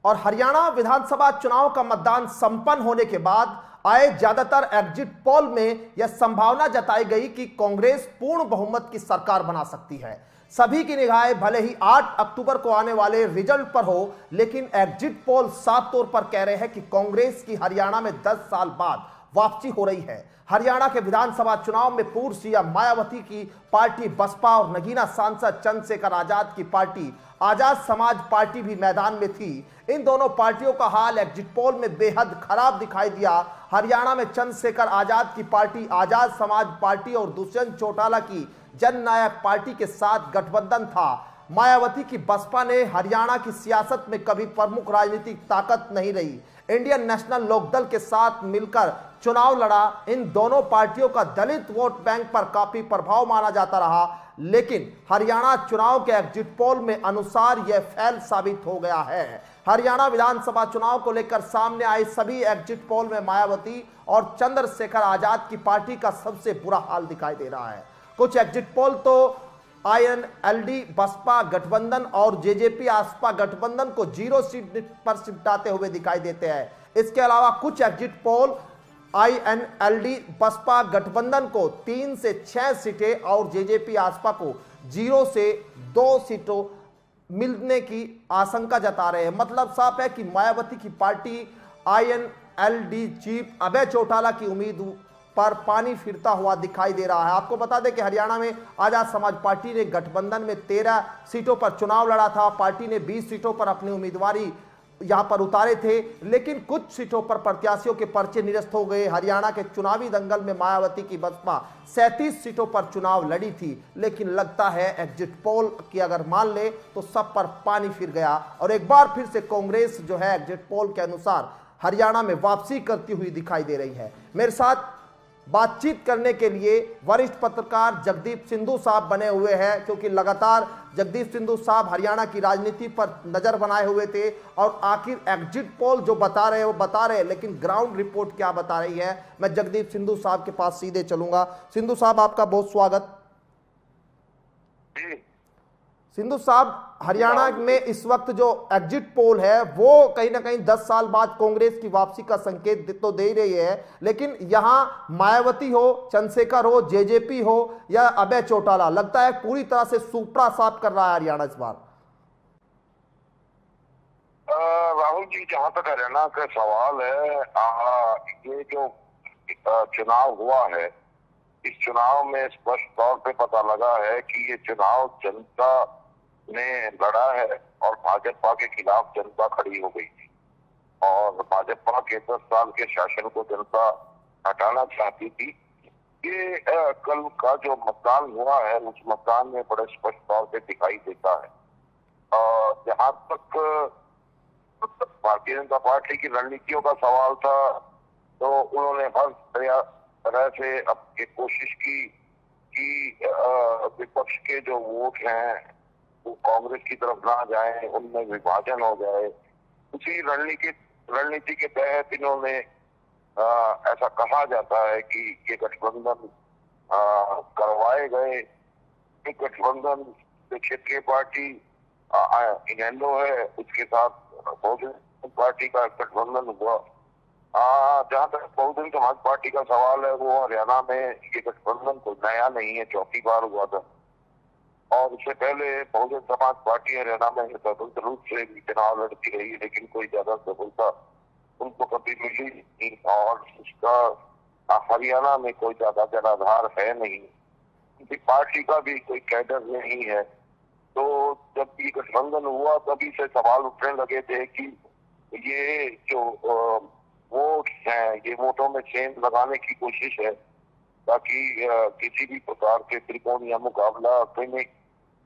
और हरियाणा विधानसभा चुनाव का मतदान संपन्न होने के बाद आए ज्यादातर एग्जिट पोल में यह संभावना जताई गई कि कांग्रेस पूर्ण बहुमत की सरकार बना सकती है। सभी की निगाहें भले ही 8 अक्टूबर को आने वाले रिजल्ट पर हो, लेकिन एग्जिट पोल साफ तौर पर कह रहे हैं कि कांग्रेस की हरियाणा में 10 साल बाद वापसी हो रही है। हरियाणा के विधानसभा चुनाव में पूर्व सीएम मायावती की पार्टी बसपा और नगीना सांसद चंद्रशेखर आजाद की पार्टी आजाद समाज पार्टी भी मैदान में थी। इन दोनों पार्टियों का हाल एग्जिट पोल में बेहद खराब दिखाई दिया। हरियाणा में चंद्रशेखर आजाद की पार्टी आजाद समाज पार्टी और दुष्यंत चौटाला की जननायक पार्टी के साथ गठबंधन था। मायावती की बसपा ने हरियाणा की सियासत में कभी प्रमुख राजनीतिक ताकत नहीं रही। इंडियन नेशनल लोकदल के साथ मिलकर चुनाव लड़ा। इन दोनों पार्टियों का दलित वोट बैंक पर काफी प्रभाव माना जाता रहा, लेकिन हरियाणा चुनाव के एग्जिट पोल में अनुसार यह फेल साबित हो गया है। हरियाणा विधानसभा चुनाव को लेकर सामने आए सभी एग्जिट पोल में मायावती और चंद्रशेखर आजाद की पार्टी का सबसे बुरा हाल दिखाई दे रहा है। कुछ एग्जिट पोल तो आईएनएलडी बसपा गठबंधन और जेजेपी आसपा गठबंधन को 0 सीट पर सिमटाते हुए दिखाई देते हैं। इसके अलावा कुछ एग्जिट पोल आईएनएलडी बसपा गठबंधन को 3 से 6 सीटें और जेजेपी आसपा को 0 से 2 सीटों मिलने की आशंका जता रहे हैं। मतलब साफ है कि मायावती की party INLD chief Abhay Chautala की उम्मीद पर पानी फिरता हुआ दिखाई दे रहा है। आपको बता दें कि हरियाणा में आजाद समाज पार्टी ने गठबंधन में 13 सीटों पर चुनाव लड़ा था। पार्टी ने 20 सीटों पर अपनी उम्मीदवारी यहां पर उतारे थे, लेकिन कुछ सीटों पर प्रत्याशियों के पर्चे निरस्त हो गए। हरियाणा के चुनावी दंगल में मायावती की बसपा 37 सीटों पर चुनाव लड़ी थी, लेकिन लगता है एग्जिट पोल की अगर मान ले तो सब पर पानी फिर गया और एक बार फिर से कांग्रेस जो है एग्जिट पोल के अनुसार हरियाणा में वापसी करती हुई दिखाई दे रही है। मेरे साथ बातचीत करने के लिए वरिष्ठ पत्रकार जगदीप सिंधु साहब बने हुए हैं, क्योंकि लगातार जगदीप सिंधु साहब हरियाणा की राजनीति पर नजर बनाए हुए थे और आखिर एग्जिट पोल जो बता रहे हैं वो बता रहे हैं, लेकिन ग्राउंड रिपोर्ट क्या बता रही है। मैं जगदीप सिंधु साहब के पास सीधे चलूंगा। सिंधु साहब, आपका बहुत स्वागत। सिंधु साहब, हरियाणा में इस वक्त जो एग्जिट पोल है वो कहीं ना कहीं 10 साल बाद कांग्रेस की वापसी का संकेत तो दे ही रही है, लेकिन यहां मायावती हो, चंद्रशेखर हो, जेजेपी हो या अभय चौटाला, लगता है पूरी तरह से सुपड़ा साफ कर रहा है हरियाणा इस बार। राहुल जी, जहां तक हरियाणा का सवाल है, ये जो चुनाव हुआ है, इस चुनाव में स्पष्ट तौर पे पता लगा है कि ये चुनाव जनता ने लड़ा है और भाजपा के खिलाफ जनता खड़ी हो गई थी और भाजपा के 10 साल के शासन को जनता हटाना चाहती थी। ये कल का जो मतदान हुआ है उस मतदान में बड़े स्पष्ट तौर पे दिखाई देता है। और जहां तक भारतीय जनता पार्टी की रणनीतियों का सवाल था, तो उन्होंने हर तरह से अपनी कोशिश की कि विपक्ष के जो वोट हैं वो कांग्रेस की तरफ ना जाए, उनमें विभाजन हो जाए। उसी रणनीति के तहत इन्होंने ऐसा कहा जाता है कि ये गठबंधन करवाए गए। एक गठबंधन क्षेत्रीय पार्टी इनेलो है, उसके साथ बहुजन पार्टी का गठबंधन हुआ। जहां तक बहुजन समाज पार्टी का सवाल है, वो हरियाणा में ये गठबंधन कोई नया नहीं है, चौथी बार हुआ था और उससे पहले बहुजन समाज पार्टी हरियाणा में स्वतंत्र रूप से चुनाव लड़ती रही, लेकिन कोई ज्यादा सफलता उनको कभी मिली नहीं और उसका हरियाणा में कोई ज्यादा जनाधार है नहीं, उनकी पार्टी का भी कोई कैडर नहीं है। तो जब ये गठबंधन हुआ तभी से सवाल उठने लगे थे कि ये जो वोट है, ये वोटों में चेंज लगाने की कोशिश है ताकि किसी भी प्रकार के त्रिकोणीय मुकाबला कहीं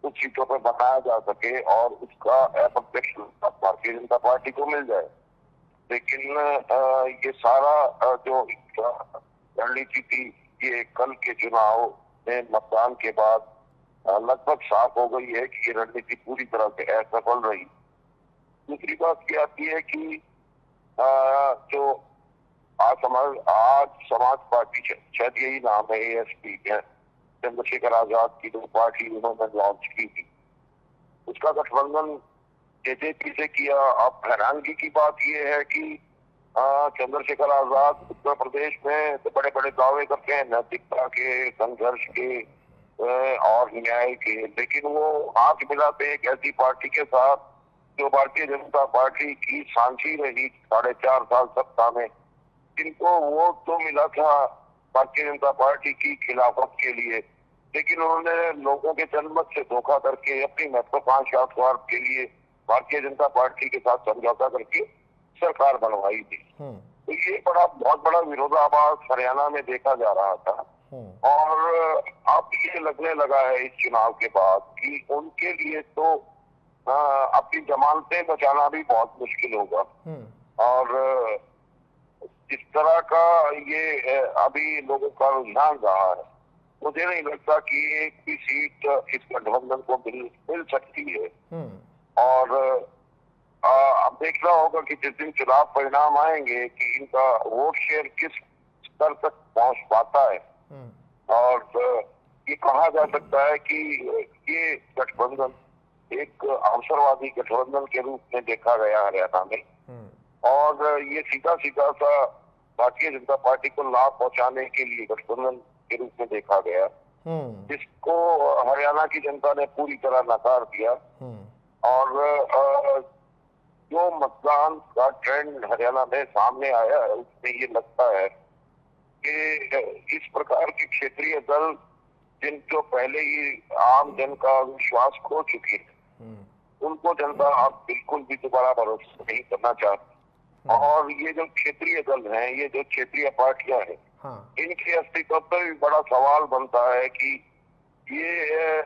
कुछ सीटों पर बनाया जा सके और उसका अप्रत्यक्ष भारतीय जनता पार्टी को मिल जाए। लेकिन ये सारा जो रणनीति थी, ये कल के चुनाव में मतदान के बाद लगभग साफ हो गई है कि ये रणनीति पूरी तरह से असफल रही। दूसरी बात ये आती है कि जो आज समाज पार्टी, शायद यही नाम है, एएसपी है, चंद्रशेखर आजाद की जो पार्टी उन्होंने लॉन्च की थी, उसका गठबंधन जेजेपी से किया। अब हैरानगी की बात यह है कि चंद्रशेखर आजाद उत्तर प्रदेश में तो बड़े बड़े दावे करते हैं नैतिकता के, संघर्ष के और न्याय के, लेकिन वो हाथ मिलाते एक ऐसी पार्टी के साथ जो भारतीय जनता पार्टी की सांची रही 4.5 साल सत्ता में, जिनको वोट तो मिला था भारतीय जनता पार्टी की खिलाफत के लिए, लेकिन उन्होंने लोगों के जनमत से धोखा करके अपनी महत्वाकांक्षा स्वार्थ के लिए भारतीय जनता पार्टी के साथ समझौता करके सरकार बनवाई थी। तो ये बहुत बड़ा विरोधाभास हरियाणा में देखा जा रहा था। और अब ये लगने लगा है इस चुनाव के बाद कि उनके लिए तो अपनी जमानतें बचाना भी बहुत मुश्किल होगा। और इस तरह का ये अभी लोगों का रुझान रहा है, मुझे नहीं लगता कि एक भी सीट इस गठबंधन को मिल सकती है। और अब देखना होगा कि जिस दिन चुनाव परिणाम आएंगे कि इनका वोट शेयर किस स्तर तक पहुंच पाता है। और ये कहा जा सकता है कि ये गठबंधन एक अवसरवादी गठबंधन के रूप में देखा गया हरियाणा में, और ये सीधा सीधा सा भारतीय जनता पार्टी को लाभ पहुंचाने के लिए गठबंधन के रूप में देखा गया, जिसको हरियाणा की जनता ने पूरी तरह नकार दिया। और जो मतदान का ट्रेंड हरियाणा में सामने आया है उसमें ये लगता है कि इस प्रकार के क्षेत्रीय दल जिनको पहले ही आम जन का विश्वास खो चुकी है, उनको जनता अब बिल्कुल भी दोबारा भरोसा नहीं करना चाहती। और ये जो क्षेत्रीय दल हैं, ये जो क्षेत्रीय पार्टियां हैं, इनके अस्तित्व पर भी बड़ा सवाल बनता है कि ये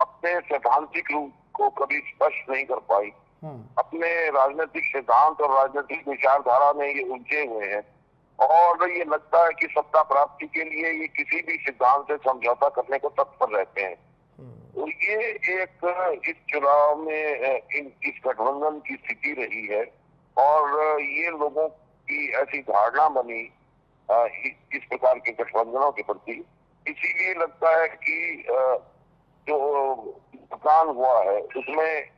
अपने सैद्धांतिक रूप को कभी स्पष्ट नहीं कर पाई। अपने राजनीतिक सिद्धांत और राजनीतिक विचारधारा में ये उलझे हुए हैं, और ये लगता है कि सत्ता प्राप्ति के लिए ये किसी भी सिद्धांत से समझौता करने को तत्पर रहते हैं। तो ये एक इस चुनाव में इस गठबंधन की स्थिति रही है, और ये लोगों की ऐसी धारणा बनी इस प्रकार के गठबंधनों के प्रति। इसीलिए लगता है कि जो मतदान हुआ है उसमें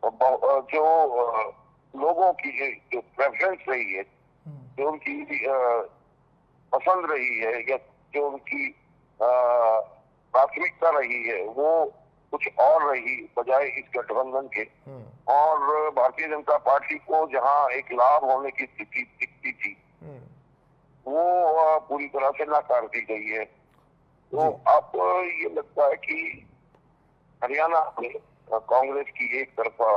जो लोगों की जो प्रेफरेंस रही है, जो उनकी पसंद रही है, या जो उनकी प्राथमिकता रही है, वो कुछ और रही बजाय इस गठबंधन के। और भारतीय जनता पार्टी को जहां एक लाभ होने की स्थिति दिखती थी, वो पूरी तरह से नाकार दी गई है। तो अब ये लगता है कि हरियाणा में कांग्रेस की एक तरफा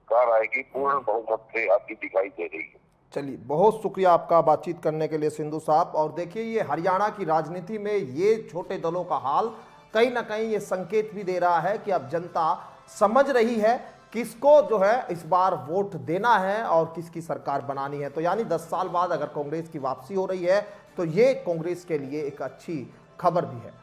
कार आएगी, पूर्ण बहुमत से आती दिखाई दे रही है। चलिए, बहुत शुक्रिया आपका बातचीत करने के लिए सिंधु साहब। और देखिए, ये हरियाणा की राजनीति में ये छोटे दलों का हाल कहीं ना कहीं ये संकेत भी दे रहा है कि अब जनता समझ रही है किसको जो है इस बार वोट देना है और किसकी सरकार बनानी है। तो यानी 10 साल बाद अगर कांग्रेस की वापसी हो रही है तो ये कांग्रेस के लिए एक अच्छी खबर भी है।